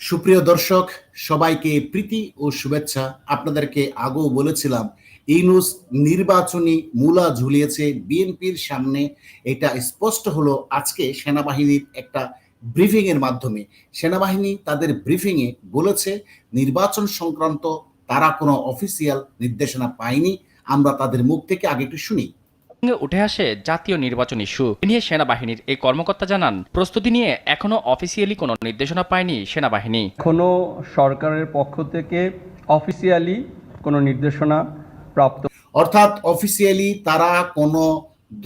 সুপ্রিয় দর্শক, সবাইকে প্রীতি ও শুভেচ্ছা। আপনাদেরকে আগেও বলেছিলাম, ইউনূস নির্বাচনী মূলা ঝুলিয়েছে বিএনপির সামনে। এটা স্পষ্ট হলো আজকে সেনাবাহিনীর একটা ব্রিফিং এর মাধ্যমে। সেনাবাহিনী তাদের ব্রিফিং এ বলেছে নির্বাচন সংক্রান্ত তারা কোনো অফিসিয়াল নির্দেশনা পায়নি। আমরা তাদের মুখ থেকে আগে একটু শুনি। উঠে আসে জাতীয় নির্বাচন ইস্যু নিয়ে সেনাবাহিনীর এই কর্মকর্তা জানান, প্রস্তুতি নিয়ে এখনো অফিসিয়ালি কোনো নির্দেশনা পায়নি সেনাবাহিনী। এখনো সরকারের পক্ষ থেকে অফিসিয়ালি কোনো নির্দেশনা প্রাপ্ত, অর্থাৎ অফিসিয়ালি তারা কোনো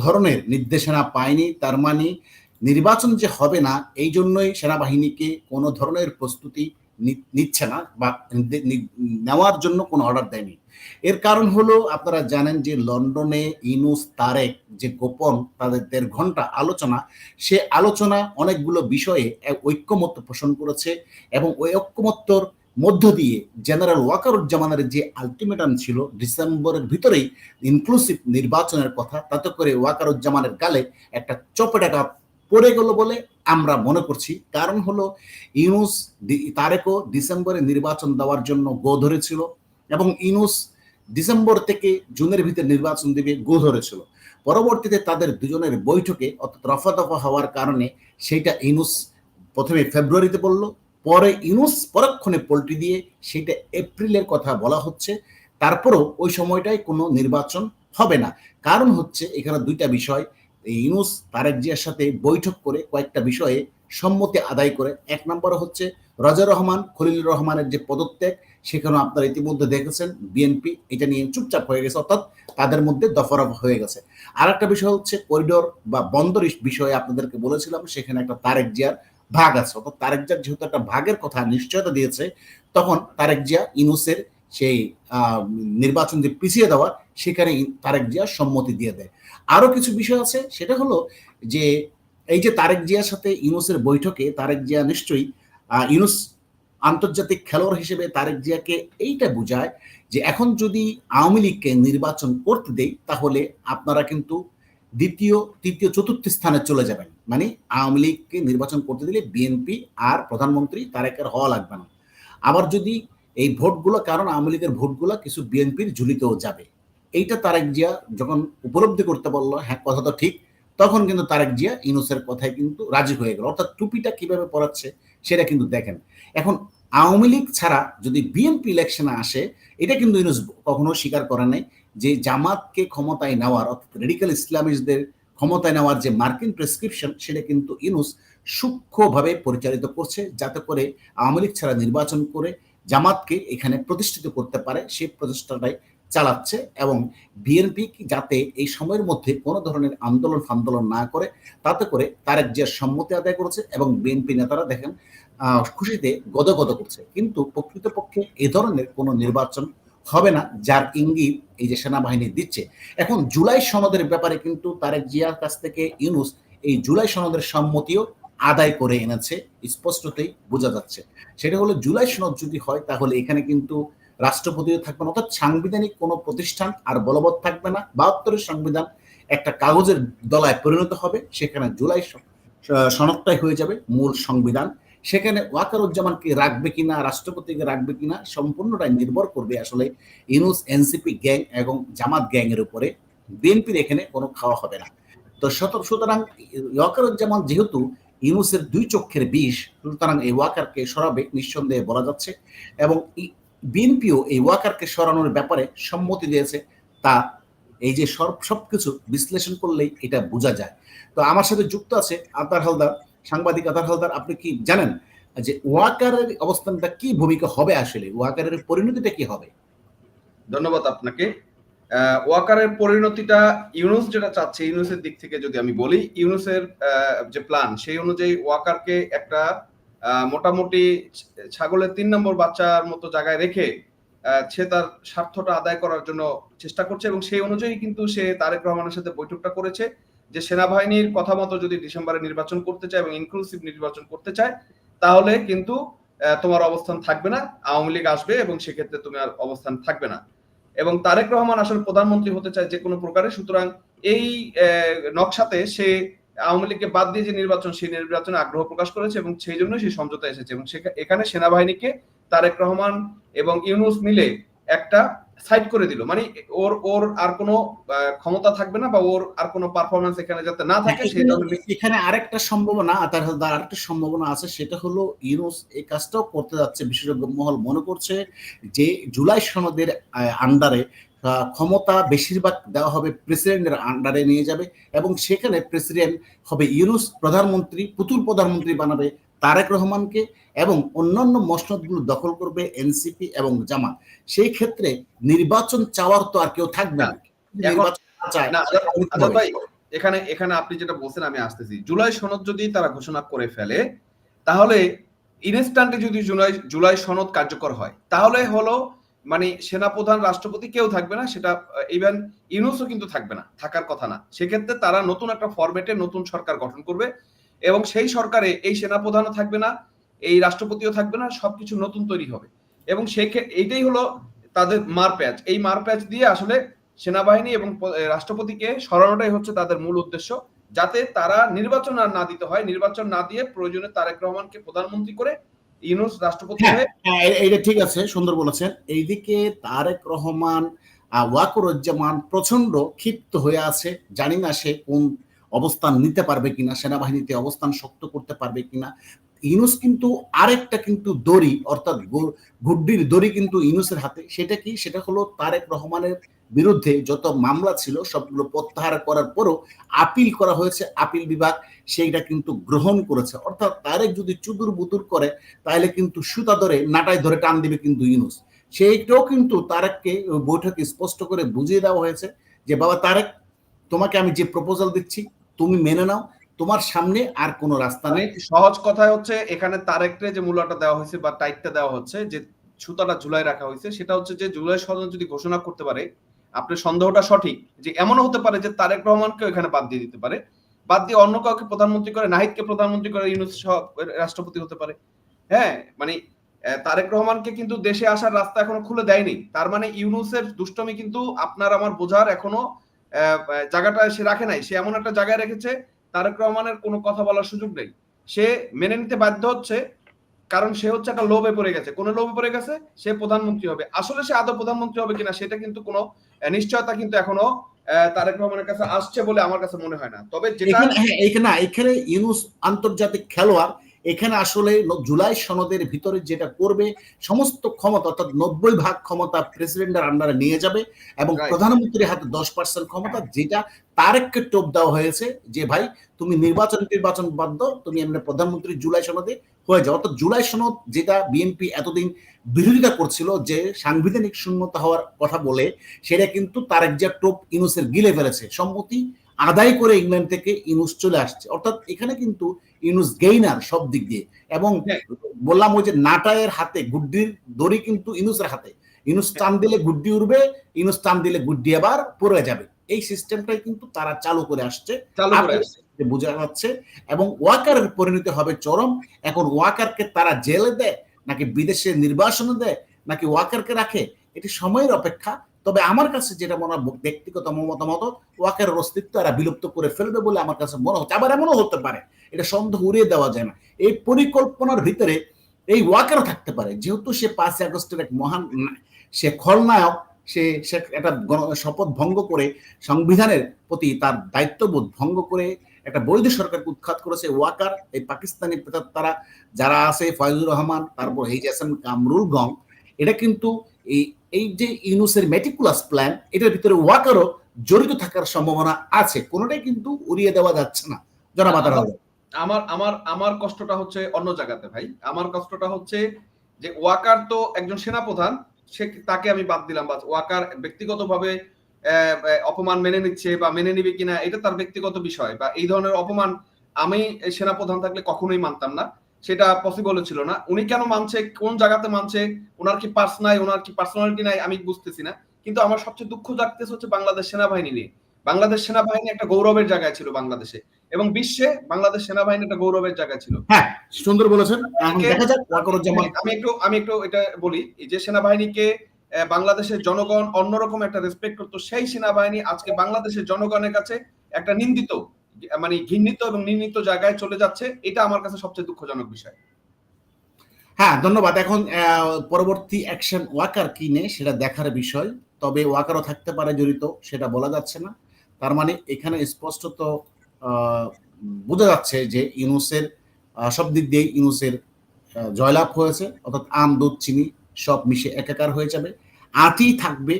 ধরনের নির্দেশনা পায়নি। তার মানে নির্বাচন যে হবে না, এই জন্যই সেনাবাহিনীকে কোনো ধরনের প্রস্তুতি নিচ্ছে না বা নেওয়ার জন্য কোনো অর্ডার দেয়নি। এর কারণ হলো, আপনারা জানেন যে লন্ডনে ইউনূস তারেক যে গোপন তাদের ১.৫ ঘন্টা আলোচনা, সে আলোচনা অনেকগুলো বিষয়ে ঐক্যমত্য পোষণ করেছে এবং ওই ঐক্যমত্যর মধ্য দিয়ে জেনারেল ওয়াকারুজ্জামানের যে আলটিমেটাম ছিল ডিসেম্বরের ভিতরেই ইনক্লুসিভ নির্বাচনের কথা, তাতে করে ওয়াকারুজ্জামানের গালে একটা চপেটাঘাত পড়ে গেল বলে আমরা মনে করছি। কারণ হলো, ইউনূস তারেকও ডিসেম্বরে নির্বাচন দেওয়ার জন্য গো ধরেছিল এবং ইউনূস ডিসেম্বর থেকে জুনের ভিতরে নির্বাচন দেবে গো ধরেছিল। পরবর্তীতে তাদের দুজনের বৈঠকে অর্থাৎ রফা দফা হওয়ার কারণে সেইটা ইউনূস প্রথমে ফেব্রুয়ারিতে বলল, পরে ইউনূস পরক্ষণে পল্টি দিয়ে সেটা এপ্রিলের কথা বলা হচ্ছে। তারপরও ওই সময়টায় কোনো নির্বাচন হবে না। কারণ হচ্ছে এখানে দুইটা বিষয়। ইউনূস তারেক জিয়ার সাথে বৈঠক করে কয়েকটা বিষয়ে সম্মতি আদায় করে। এক নম্বর হচ্ছে রাজা রহমান খলিলুর রহমানের যে পদত্যাগ, সেখানে আপনারা ইতিমধ্যে দেখেছেন বিএনপি এটা নিয়ে চুপচাপ হয়ে গেছে, অর্থাৎ তাদের মধ্যে দফারফা হয়ে গেছে। আর একটা বিষয় হচ্ছে করিডোর বা বন্দর বিষয়ে আপনাদেরকে বলেছিলাম, সেখানে একটা তারেক জিয়ার ভাগ আছে। অর্থাৎ তারেক জিয়া যেহেতু একটা ভাগের কথা নিশ্চয়তা দিয়েছে, তখন তারেক জিয়া ইউনূসের সেই নির্বাচন যে পিছিয়ে দেওয়ার, সেখানে তারেক জিয়া সম্মতি দিয়ে দেয়। আরো কিছু বিষয় আছে, সেটা হলো যে এই যে তারেক জিয়ার সাথে ইউনূসের বৈঠকে তারেক জিয়া নিশ্চয়ই ইউনূস আন্তর্জাতিক খেলোয়াড় হিসেবে তারেক জিয়াকে এইটা বুঝায় যে এখন যদি আওয়ামী লীগকে নির্বাচন করতে দেই, তাহলে আপনারা কিন্তু দ্বিতীয় তৃতীয় চতুর্থ স্থানে চলে যাবেন। মানে আওয়ামী লীগকে নির্বাচন করতে দিলে বিএনপি আর প্রধানমন্ত্রী তারেকের হওয়া লাগবে না। আবার যদি এই ভোটগুলো, কারণ আওয়ামী লীগের ভোটগুলো কিছু বিএনপির ঝুলিতেও যাবে, এইটা তারেক জিয়া যখন উপলব্ধি করতে পারলো, হ্যাঁ কথা তো ঠিক, তখন কিন্তু তারেক জিয়া ইউনূসের কথায় কিন্তু রাজি হয়ে গেল। অর্থাৎ টুপিটা কিভাবে পড়াচ্ছে সেটা কিন্তু দেখেন। এখন আওয়ামী লীগ ছাড়া যদি বিএনপি ইলেকশনে আসে, এটা কিন্তু ইউনূস কখনো স্বীকার করে নাই যে জামাতকে ক্ষমতায় নেওয়ার, অর্থাৎ রেডিক্যাল ইসলামিস্টদের ক্ষমতায় নেওয়ার যে মার্কিন প্রেসক্রিপশন, সেটা কিন্তু ইউনূস সূক্ষ্মভাবে পরিচালিত করছে, যাতে করে আওয়ামী লীগ ছাড়া নির্বাচন করে জামাতকে এখানে প্রতিষ্ঠিত করতে পারে, সেই প্রচেষ্টাটাই চালাচ্ছে। এবং বিএনপি যাতে এই সময়ের মধ্যে কোনো ধরনের আন্দোলন না করে, তাতে করে তারেক জিয়ার সম্মতি আদায় করেছে এবং বিএনপি নেতারা দেখেন খুশিতে গদগদ করছে। কিন্তু প্রকৃতপক্ষে এ ধরনের কোনো নির্বাচন হবে না, যার ইঙ্গিত এই যে সেনাবাহিনী দিচ্ছে। এখন জুলাই সনদের ব্যাপারে কিন্তু তারেক জিয়ার কাছ থেকে ইউনূস এই জুলাই সনদের সম্মতিও আদায় করে এনেছে, স্পষ্টতই বোঝা যাচ্ছে। সেটা হলো, জুলাই সনদ যদি হয় তাহলে এখানে কিন্তু রাষ্ট্রপতিও থাকবে না, অর্থাৎ সাংবিধানিক কোনো প্রতিষ্ঠান আর বলবৎ থাকবে না। ৭২-এর সংবিধান একটা কাগজের দলায় পরিণত হবে, সেখানে জুলাই সনদটাই হয়ে যাবে মূল সংবিধান। সেখানে ওয়াকারুজ্জামানকে রাখবে কিনা, রাষ্ট্রপতিকে রাখবে কিনা, সম্পূর্ণটাই নির্ভর করবে আসলে ইউনূস এনসিপি গ্যাং এবং জামাত গ্যাং এর উপরে। বিএনপির এখানে কোনো খাওয়া হবে না। তো সুতরাং ওয়াকারুজ্জামান যেহেতু ইউনূসের ২ চক্ষের বিষ, সুতরাং এই ওয়াকারকে সরাবে নিঃসন্দেহে বলা যাচ্ছে। এবং বিএনপিও এই ওয়াকারকে সরানোর ব্যাপারে সম্মতি দিয়েছে। তা এই যে সবকিছু বিশ্লেষণ করলেই এটা বোঝা যায়। তো আমার সাথে যুক্ত আছে আতার হালদার, সাংবাদিক আতার হালদার। আপনি কি জানেন যে ওয়াকারের অবস্থানটা কি ভূমিকা হবে, আসলে ওয়াকারের পরিণতিটা কি হবে? ধন্যবাদ আপনাকে। ওয়াকারের পরিণতিটা ইউনূস যেটা চাচ্ছে, ইউনূসের দিক থেকে যদি আমি বলি, ইউনূসের যে প্ল্যান সেই অনুযায়ী ওয়াকারকে একটা মোটামুটি ছাগলের ৩ নম্বর বাচ্চার মতো জায়গায় রেখে সে তার স্বার্থটা আদায় করার জন্য চেষ্টা করছে এবং সেই অনুযায়ী কিন্তু সে তারেক রহমানের সাথে বৈঠকটা করেছে যে সেনাবাহিনীর কথা মতো যদি ডিসেম্বরে নির্বাচন করতে চায় এবং ইনক্লুসিভ নির্বাচন করতে চায়, তাহলে কিন্তু তোমার অবস্থান থাকবে না, আওয়ামী লীগ আসবে এবং সেক্ষেত্রে তোমার অবস্থান থাকবে না। এবং তারেক রহমান আসলে প্রধানমন্ত্রী হতে চায় যে কোনো প্রকারে। সুতরাং এই নকশাতে সে আওয়ামী লীগকে বাদ দিয়ে যে নির্বাচন, সেই নির্বাচনে আগ্রহ প্রকাশ করেছে এবং সেই জন্য সেই সমঝোতা এসেছে। এবং এখানে সেনাবাহিনীকে তারেক রহমান এবং ইউনূস মিলে একটা সাইড করে দিল, মানে ওর আর কোনো ক্ষমতা থাকবে না, বা ওর আর কোনো পারফরমেন্স এখানে যাতে না থাকে সেই ধরনের। এখানে আরেকটা সম্ভাবনা, আরেকটা সম্ভাবনা আছে, সেটা হলো ইউনূস এই কাজটাও করতে যাচ্ছে। বিশেষজ্ঞ মহল মনে করছে যে জুলাই সনদের আন্ডারে ক্ষমতা বেশিরভাগ দেওয়া হবে প্রেসিডেন্টের আন্ডারে নিয়ে যাবে, এবং সেখানে প্রেসিডেন্ট হবে ইউনূস, প্রধানমন্ত্রী পুতুল প্রধানমন্ত্রী বানাবে তারেক রহমানকে, এবং অন্যান্য মসনদগুলো দখল করবে এনসিপি এবং জামাত। সেই ক্ষেত্রে নির্বাচন চাওয়ার তো আর কেউ থাকবে না। নির্বাচন চায় না আজাদ ভাই, এখানে আপনি যেটা বলছেন আমি আসতেছি। জুলাই সনদ যদি তারা ঘোষণা করে ফেলে, তাহলে ইনস্ট্যান্টলি যদি জুলাই সনদ কার্যকর হয়, তাহলে হলো মানে সেনাপ্রধান, রাষ্ট্রপতি কেউ থাকবে না, সেটা ইভেন ইউনূসও কিন্তু থাকবে না, থাকার কথা না। সেক্ষেত্রে তারা নতুন একটা ফরম্যাটে নতুন সরকার গঠন করবে, এবং সেই সরকারে এই সেনাপ্রধানও থাকবে না, এই রাষ্ট্রপতিও থাকবে না, সবকিছু নতুন তৈরি হবে। এবং এইটাই হলো তাদের মারপ্যাচ। এই মারপ্যাচ দিয়ে আসলে সেনাবাহিনী এবং রাষ্ট্রপতিকে সরানোটাই হচ্ছে তাদের মূল উদ্দেশ্য, যাতে তারা নির্বাচন আর না দিতে হয়। নির্বাচন না দিয়ে প্রয়োজনে তারেক রহমানকে প্রধানমন্ত্রী করে ইউনূস রাষ্ট্রপতি হয়ে। এইটা ঠিক আছে, সুন্দর বলেছেন। এইদিকে তারেক রহমান, ওয়াকরুজ্জামান প্রচন্ড ক্ষিপ্ত হয়ে আছে। জানি না সে কোন অবস্থান নিতে পারবে কিনা, সেনাবাহিনীতে অবস্থান শক্ত করতে পারবে কিনা। ইউনূস কিন্তু আরেকটা কিন্তু দড়ি, অর্থাৎ গুড্ডির দড়ি কিন্তু ইউনূসের হাতে। সেটা কি? সেটা হলো তারেক রহমানের বিরুদ্ধে যত মামলা ছিল সবগুলো প্রত্যাহার করার পরও আপিল করা হয়েছে, আপিল বিভাগ সেইটা কিন্তু গ্রহণ করেছে। অর্থাৎ তারেক যদি চুদুর বুদুর করে তাহলে কিন্তু সুতা ধরে নাটায় ধরে টান দিবে কিন্তু ইউনূস। সেইটাও কিন্তু তারেককে বৈঠকে স্পষ্ট করে বুঝিয়ে দেওয়া হয়েছে যে বাবা তারেক, তোমাকে আমি যে প্রপোজাল দিচ্ছি তুমি মেনে নাও, তোমার সামনে আর কোনো রাস্তা নেই। সহজ কথায় হচ্ছে এখানে তারেককে যে মূল্যটা দেওয়া হয়েছে বা টাইটটা দেওয়া হচ্ছে, যে সুতাটা ঝুলাই রাখা হয়েছে, সেটা হচ্ছে যে জুলাই সনদ যদি ঘোষণা করতে পারে, আপনার সন্দেহটা সঠিক যে এমনও হতে পারে যে তারেক রহমানকে এখানে বাদ দিয়ে দিতে পারে, বাদ দিয়ে অন্য কাউকে প্রধানমন্ত্রী করে, নাহিদকে প্রধানমন্ত্রী করে, ইউনূস রাষ্ট্রপতি হতে পারে। হ্যাঁ, মানে তারেক রহমানকে কিন্তু দেশে আসার রাস্তা এখনো খুলে দেয়নি। তার মানে ইউনূসের দুষ্টমি কিন্তু আপনার আমার বোঝার এখনো জায়গাটা সে রাখে নাই। সে এমন একটা জায়গায় রেখেছে তারেক রহমানের কোনো কথা বলার সুযোগ নেই। সে মেনে নিতে বাধ্য হচ্ছে, কারণ সে হচ্ছে একটা লোভে পড়ে গেছে। কোন লোভে পড়ে গেছে? সে প্রধানমন্ত্রী হবে। আসলে সে আদৌ প্রধানমন্ত্রী হবে কিনা সেটা কিন্তু কোনো নিশ্চয়তা কিন্তু এখনো তারেক রহমানের কাছে আসছে বলে আমার কাছে মনে হয় না। তবে যেটা এখানে ইউনূস আন্তর্জাতিক খেলোয়াড়, এখানে আসলে জুলাই সনদের ভিতরে যেটা করবে সমস্ত ক্ষমতা, অর্থাৎ 90% ক্ষমতা প্রেসিডেন্টের আন্ডারে নিয়ে যাবে, এবং প্রধানমন্ত্রীর হাতে 10% ক্ষমতা, যেটা তারেককে টোপ দেওয়া হয়েছে যে ভাই তুমি নির্বাচন বাদ দাও, তুমি এমনি প্রধানমন্ত্রী জুলাই সনদে হয়ে যাও। অর্থাৎ জুলাই সনদ যেটা বিএনপি এতদিন বিরোধিতা করছিল যে সাংবিধানিক শূন্যতা হওয়ার কথা বলে, সেটা কিন্তু তারেক যে টোপ ইউনূসের গিলে ফেলেছে। সম্মতি আদায় করে ইংল্যান্ড থেকে ইউনূস চলে আসছে। অর্থাৎ এখানে কিন্তু ইউনূস গেইনার সব দিক দিয়ে। এবং বললাম ওই যে নাটায়ের হাতে গুড্ডির দড়ি কিন্তু ইউনূসের হাতে। ইউনূস টান দিলে গুড্ডি উড়বে, ইউনূস টান দিলে গুড্ডি আবার পড়ে যাবে। এই সিস্টেমটাই কিন্তু তারা চালু করে আসছে, বোঝা যাচ্ছে। এবং ওয়াকারের পরিণতি হবে চরম। এখন ওয়াকারকে তারা জেলে দেয়, নাকি বিদেশে নির্বাসনে দেয়, নাকি ওয়াকারকে রাখে, এটি সময়ের অপেক্ষা। তবে আমার কাছে যেটা মনে হয়, ব্যক্তিগত মতামত, ওয়াকারের অস্তিত্ব এরা বিলুপ্ত করে ফেলবে বলে আমার কাছে মনে হচ্ছে। আবার এমনও হতে পারে, এটা সন্দেহ উড়িয়ে দেওয়া যায় না। এই পরিকল্পনার ভিতরে এই ওয়াকারও থাকতে পারে, যেহেতু সে 5 আগস্টের এক মহান, সে খলনায়ক, সে একটা শপথ ভঙ্গ করে সংবিধানের প্রতি তার দায়িত্ববোধ ভঙ্গ করে একটা বৈধ সরকারকে উৎখাত করেছে ওয়াকার। এই পাকিস্তানি তারা যারা আছে, ফয়জুর রহমান, তারপর হেজাসান কামরুল গং, এটা কিন্তু এই যে ইউনূসের মেটিকুলাস প্ল্যান, এটার ভিতরে ওয়াকারও জড়িত থাকার সম্ভাবনা আছে। কোনোটাই কিন্তু উড়িয়ে দেওয়া যাচ্ছে না। জনাব আমার কষ্টটা হচ্ছে অন্য জায়গাতে ভাই। আমার কষ্টটা হচ্ছে যে ওয়াকার তো একজন সেনাপ্রধান, তাকে আমি বাদ দিলাম, বা ওয়াকার ব্যক্তিগতভাবে অপমান মেনে নিচ্ছে বা মেনে নিবে কিনা এটা তার ব্যক্তিগত বিষয়, বা এই ধরনের অপমান আমি সেনাপ্রধান থাকলে কখনোই মানতাম না, সেটা পসিবল ছিল না। উনি কেন মানছে, কোন জায়গাতে মানছে, ওনার কি পার্স নাই, ওনার কি পার্সোনালিটি নাই, আমি বুঝতেছি না। কিন্তু আমার সবচেয়ে দুঃখ জাগতেছে হচ্ছে বাংলাদেশ সেনাবাহিনী নিয়ে। বাংলাদেশ সেনাবাহিনী একটা গৌরবের জায়গায় ছিল বাংলাদেশে, এবং বিশ্বে বাংলাদেশ সেনাবাহিনী একটা গৌরবের জায়গায় ছিল। হ্যাঁ, সুন্দর বলেছেন। আমি একটু এটা বলি, যে সেনাবাহিনীকে বাংলাদেশের জনগণ অন্যরকম একটা রেসপেক্ট করতো, সেই সেনাবাহিনী আজকে বাংলাদেশের জনগণের কাছে একটা নিন্দিত, মানে ঘৃণিত এবং নির্ণীত জায়গায় চলে যাচ্ছে, এটা আমার কাছে সবচেয়ে দুঃখজনক বিষয়। হ্যাঁ, ধন্যবাদ। এখন পরবর্তী অ্যাকশন ওয়াকার কি নেই সেটা দেখার বিষয়। তবে ওয়াকারও থাকতে পারে জড়িত, সেটা বলা যাচ্ছে না। তার মানে এখানে স্পষ্টত বোঝা যাচ্ছে যে ইউনূসের সব দিক দিয়ে ইউনূসের জয়লাভ হয়েছে, অর্থাৎ আম, দুধ, চিনি সব মিশে একাকার হয়ে যাবে। আঁটি থাকবে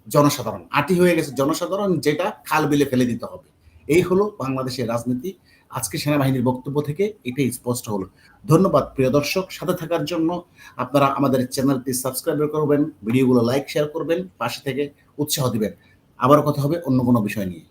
জনসাধারণ, আঁটি হয়ে গেছে জনসাধারণ, যেটা খাল বিলে ফেলে দিতে হবে। এই হলো বাংলাদেশের রাজনীতি। আজকে সেনাবাহিনীর বক্তব্য থেকে এটাই স্পষ্ট হলো। ধন্যবাদ প্রিয় দর্শক, সাথে থাকার জন্য। আপনারা আমাদের চ্যানেলটি সাবস্ক্রাইব করবেন, ভিডিওগুলো লাইক শেয়ার করবেন, পাশে থেকে উৎসাহ দিবেন। আবারও কথা হবে অন্য কোনো বিষয় নিয়ে।